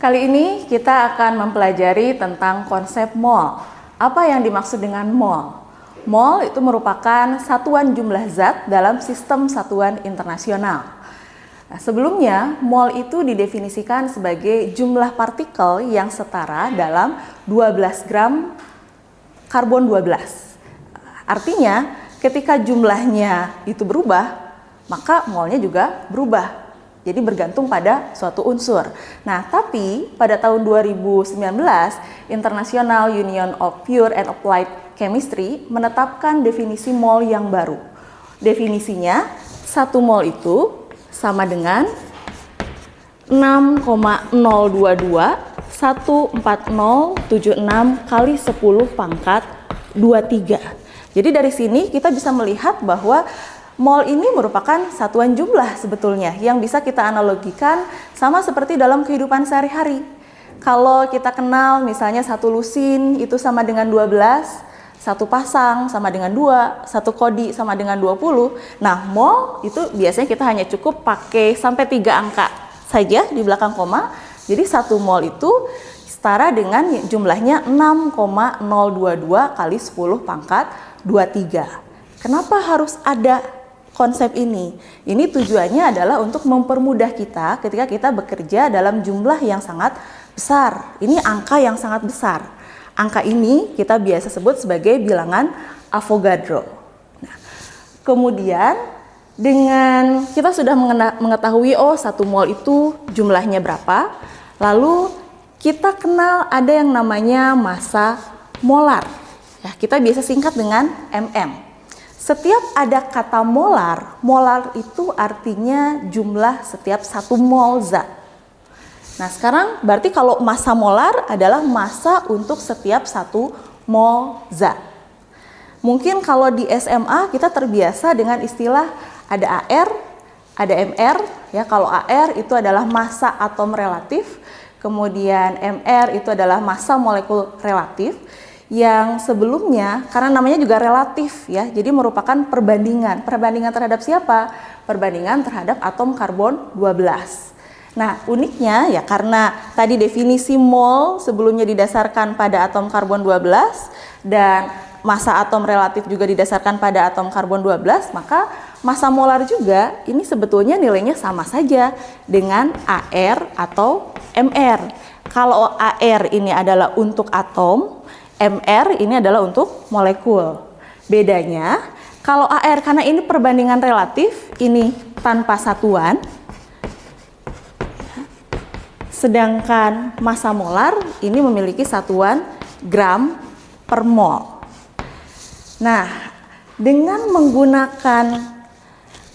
Kali ini kita akan mempelajari tentang konsep mol. Apa yang dimaksud dengan mol? Mol itu merupakan satuan jumlah zat dalam sistem satuan internasional. Nah, sebelumnya, mol itu didefinisikan sebagai jumlah partikel yang setara dalam 12 gram karbon 12. Artinya, ketika jumlahnya itu berubah, maka molnya juga berubah. Jadi bergantung pada suatu unsur. Nah, tapi pada tahun 2019, International Union of Pure and Applied Chemistry menetapkan definisi mol yang baru. Definisinya, 1 mol itu sama dengan 6,022140076 kali 10 pangkat 23. Jadi dari sini kita bisa melihat bahwa mol ini merupakan satuan jumlah sebetulnya yang bisa kita analogikan sama seperti dalam kehidupan sehari-hari. Kalau kita kenal misalnya 1 lusin itu sama dengan 12, 1 pasang sama dengan 2, 1 kodi sama dengan 20. Nah, mol itu biasanya kita hanya cukup pakai sampai 3 angka saja di belakang koma. Jadi 1 mol itu setara dengan jumlahnya 6,022 kali 10 pangkat 23. Kenapa harus ada konsep ini? Ini tujuannya adalah untuk mempermudah kita ketika kita bekerja dalam jumlah yang sangat besar. Ini angka yang sangat besar. Angka ini kita biasa sebut sebagai bilangan Avogadro. Nah, kemudian dengan kita sudah mengetahui 1 mol itu jumlahnya berapa, lalu kita kenal ada yang namanya massa molar. Ya, kita biasa singkat dengan mm. Setiap ada kata molar, molar itu artinya jumlah setiap 1 mol zat. Nah, sekarang berarti kalau massa molar adalah massa untuk setiap 1 mol zat. Mungkin kalau di SMA kita terbiasa dengan istilah ada AR, ada MR. Ya, kalau AR itu adalah massa atom relatif, kemudian MR itu adalah massa molekul relatif. Yang sebelumnya, karena namanya juga relatif ya, jadi merupakan perbandingan. Perbandingan terhadap siapa? Perbandingan terhadap atom karbon 12. Nah, uniknya ya karena tadi definisi mol sebelumnya didasarkan pada atom karbon 12 dan massa atom relatif juga didasarkan pada atom karbon 12, maka massa molar juga ini sebetulnya nilainya sama saja dengan AR atau MR. Kalau AR ini adalah untuk atom, MR ini adalah untuk molekul. Bedanya, kalau AR karena ini perbandingan relatif, ini tanpa satuan. Sedangkan massa molar ini memiliki satuan gram per mol. Nah, dengan menggunakan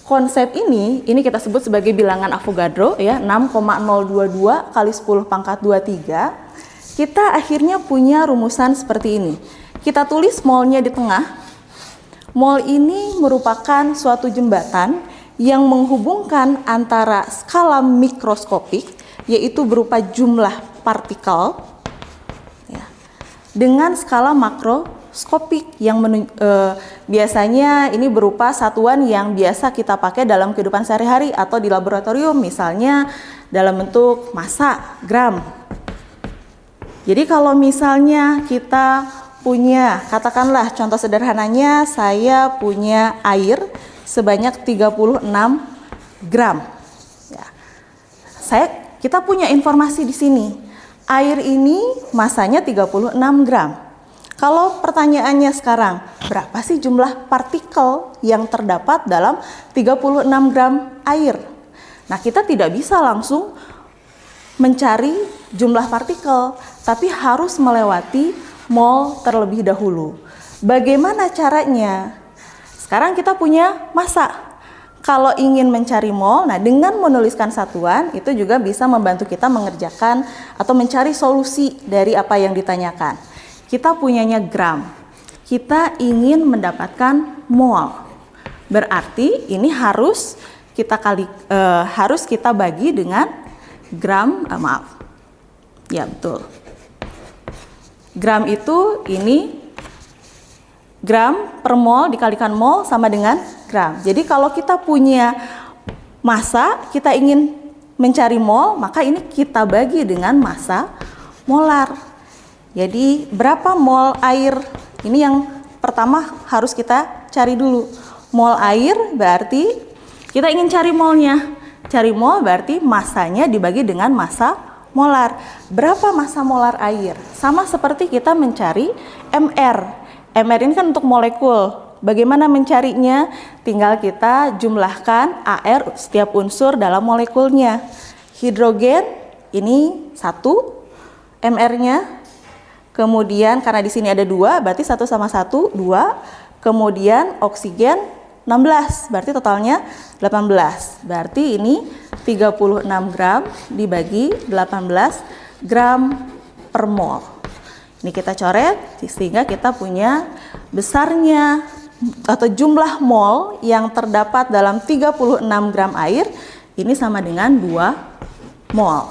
konsep ini kita sebut sebagai bilangan Avogadro ya, 6,022 kali 10 pangkat 23. Kita akhirnya punya rumusan seperti ini. Kita tulis molnya di tengah. Mol ini merupakan suatu jembatan yang menghubungkan antara skala mikroskopik, yaitu berupa jumlah partikel, ya, dengan skala makroskopik yang biasanya ini berupa satuan yang biasa kita pakai dalam kehidupan sehari-hari atau di laboratorium, misalnya dalam bentuk massa, gram. Jadi kalau misalnya kita punya, katakanlah contoh sederhananya saya punya air sebanyak 36 gram. Ya. Kita punya informasi di sini. Air ini masanya 36 gram. Kalau pertanyaannya sekarang, berapa sih jumlah partikel yang terdapat dalam 36 gram air? Nah, kita tidak bisa langsung mencari jumlah partikel, tapi harus melewati mol terlebih dahulu. Bagaimana caranya? Sekarang kita punya massa. Kalau ingin mencari mol, nah dengan menuliskan satuan itu juga bisa membantu kita mengerjakan atau mencari solusi dari apa yang ditanyakan. Kita punyanya gram. Kita ingin mendapatkan mol. Berarti ini harus kita bagi dengan gram, ya betul. Gram itu ini gram per mol dikalikan mol sama dengan gram. Jadi kalau kita punya massa, kita ingin mencari mol, maka ini kita bagi dengan massa molar. Jadi berapa mol air? Ini yang pertama harus kita cari dulu. Mol air berarti kita ingin cari molnya. Cari mol berarti massanya dibagi dengan massa molar. Berapa massa molar air? Sama seperti kita mencari MR. MR ini kan untuk molekul. Bagaimana mencarinya? Tinggal kita jumlahkan AR setiap unsur dalam molekulnya. Hidrogen ini 1 MR-nya. Kemudian karena di sini ada 2, berarti 1 sama 1, 2. Kemudian oksigen 16, berarti totalnya 18. Berarti ini 36 gram dibagi 18 gram per mol. Ini kita coret sehingga kita punya besarnya atau jumlah mol yang terdapat dalam 36 gram air ini sama dengan 2 mol.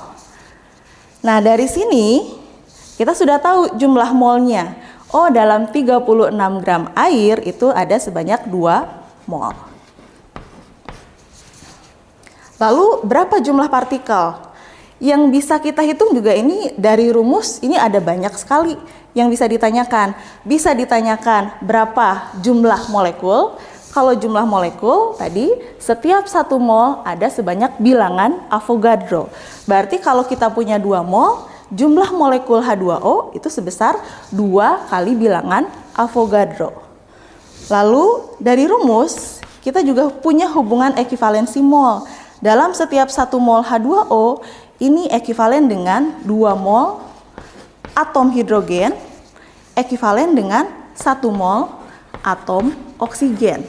Nah, dari sini kita sudah tahu jumlah molnya. Oh, dalam 36 gram air itu ada sebanyak 2 mol. Lalu berapa jumlah partikel? Yang bisa kita hitung juga ini dari rumus, ini ada banyak sekali yang bisa ditanyakan. Bisa ditanyakan berapa jumlah molekul. Kalau jumlah molekul tadi setiap 1 mol ada sebanyak bilangan Avogadro. Berarti kalau kita punya 2 mol, jumlah molekul H2O itu sebesar 2 kali bilangan Avogadro. Lalu dari rumus kita juga punya hubungan ekivalensi mol. Dalam setiap 1 mol H2O ini ekivalen dengan 2 mol atom hidrogen ekivalen dengan 1 mol atom oksigen.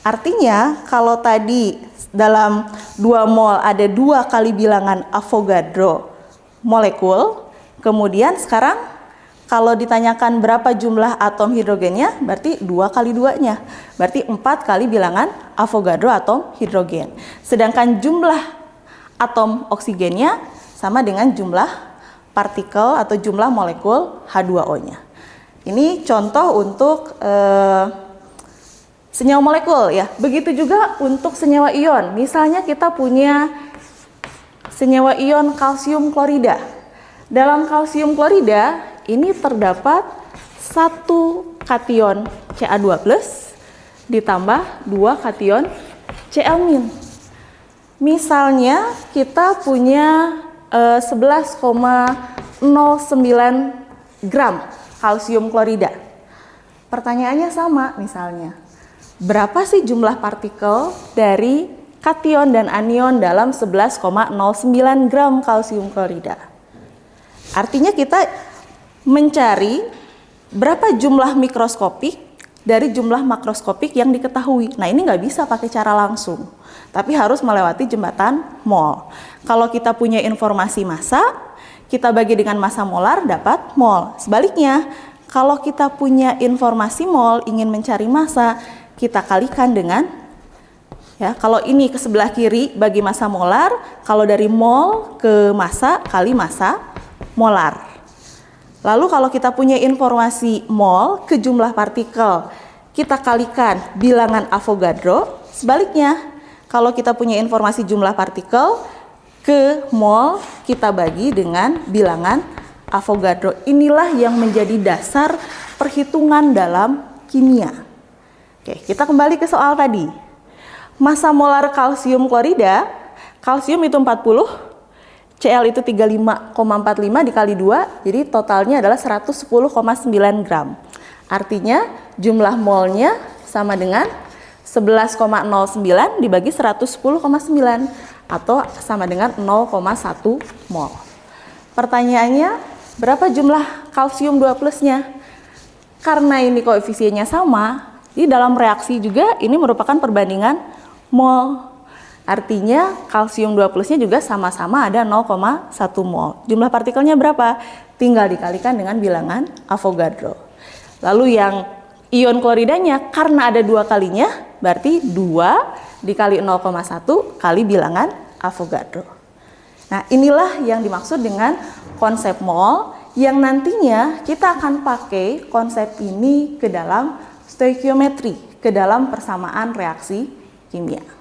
Artinya kalau tadi dalam 2 mol ada 2 kali bilangan Avogadro molekul, kemudian sekarang kalau ditanyakan berapa jumlah atom hidrogennya, berarti 2 kali 2-nya, berarti 4 kali bilangan Avogadro atom hidrogen. Sedangkan jumlah atom oksigennya sama dengan jumlah partikel atau jumlah molekul H2O-nya. Ini contoh untuk senyawa molekul ya. Begitu juga untuk senyawa ion. Misalnya kita punya senyawa ion kalsium klorida. Dalam kalsium klorida ini terdapat 1 kation Ca2+ ditambah 2 kation Cl-. Misalnya kita punya 11,09 gram kalsium klorida. Pertanyaannya sama misalnya. Berapa sih jumlah partikel dari kation dan anion dalam 11,09 gram kalsium klorida? Artinya kita mencari berapa jumlah mikroskopik dari jumlah makroskopik yang diketahui. Nah, ini nggak bisa pakai cara langsung, tapi harus melewati jembatan mol. Kalau kita punya informasi massa, kita bagi dengan massa molar dapat mol. Sebaliknya, kalau kita punya informasi mol ingin mencari massa, kita kalikan dengan ya, kalau ini ke sebelah kiri bagi massa molar, kalau dari mol ke massa kali massa molar. Lalu kalau kita punya informasi mol ke jumlah partikel, kita kalikan bilangan Avogadro. Sebaliknya, kalau kita punya informasi jumlah partikel ke mol, kita bagi dengan bilangan Avogadro. Inilah yang menjadi dasar perhitungan dalam kimia. Oke, kita kembali ke soal tadi. Massa molar kalsium klorida, kalsium itu 40, Cl itu 35,45 dikali 2, jadi totalnya adalah 110,9 gram. Artinya jumlah molnya sama dengan 11,09 dibagi 110,9 atau sama dengan 0,1 mol. Pertanyaannya, berapa jumlah kalsium 2+-nya? Karena ini koefisiennya sama, jadi dalam reaksi juga ini merupakan perbandingan mol. Artinya kalsium 2+-nya juga sama-sama ada 0,1 mol. Jumlah partikelnya berapa? Tinggal dikalikan dengan bilangan Avogadro. Lalu yang ion kloridanya karena ada 2 kalinya, berarti 2 dikali 0,1 kali bilangan Avogadro. Nah, inilah yang dimaksud dengan konsep mol yang nantinya kita akan pakai konsep ini ke dalam stoikiometri, ke dalam persamaan reaksi kimia.